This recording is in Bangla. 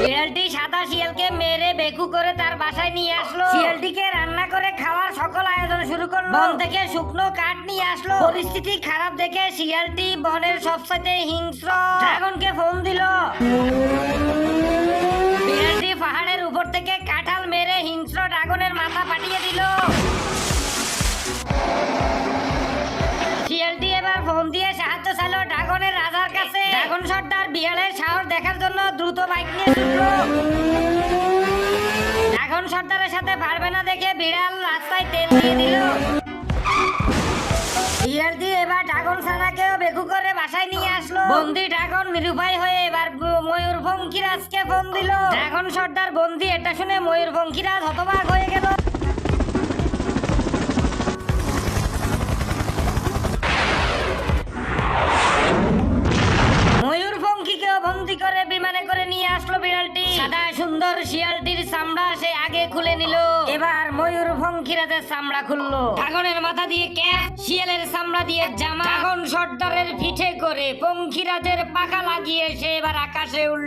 শিয়ালটি সাদা শিয়ালকে মেরে বেকু করে তার বাসায় নিয়ে আসলো। শিয়ালটিকে রান্না করে খাওয়ার সকল আয়োজন শুরু করলো। বন থেকে শুকনো কাঠ নিয়ে আসলো। পরিস্থিতি খারাপ দেখে শিয়ালটি বনের সবচেয়ে হিংস্র ড্রাগনকে ফোন দিল। শিয়ালটি পাহাড়ের উপর থেকে কাঁঠাল মেরে হিংস্র ড্রাগনের মাথা ফাটিয়ে দিল। শিয়ালটি এবার ফোন দিয়ে সাহায্য চাইলো ড্রাগনের রাজার কাছে। ড্রাগন সর্দার বিড়ালের সাহস দেখার জন্য দ্রুত বাইক নিয়ে ছুটলো। ড্রাগন সর্দারের সাথে পারবে না দেখে বিড়াল রাস্তায় তেল দিয়ে দিল। শিয়ালটি এবার ড্রাগন ছানাকেও বেকু করে বাসায় নিয়ে আসলো। বন্দি ড্রাগন নিরুপায় হয়ে এবার ময়ূরপঙ্খীরাজকে ফোন দিল। ড্রাগন সর্দার বন্দি এটা শুনে ময়ূরপঙ্খীরাজ হতবাক হয়ে গেল। ময়ূরপঙ্খীকেও বন্দি করে বিমানে করে নিয়ে আসলো বিড়ালটি। সাদা সুন্দর শিয়ালটির চামড়া সে আগে খুলে নিল। এবার ময়ূরপঙ্খীরাজের চামড়া খুললো। ড্রাগনের মাথা দিয়ে ক্যাপ, শিয়ালের চামড়া দিয়ে জামা, ড্রাগন সর্দারের পিঠে করে পঙ্খীরাজের পাখা লাগিয়ে সে এবার আকাশে উড়ল।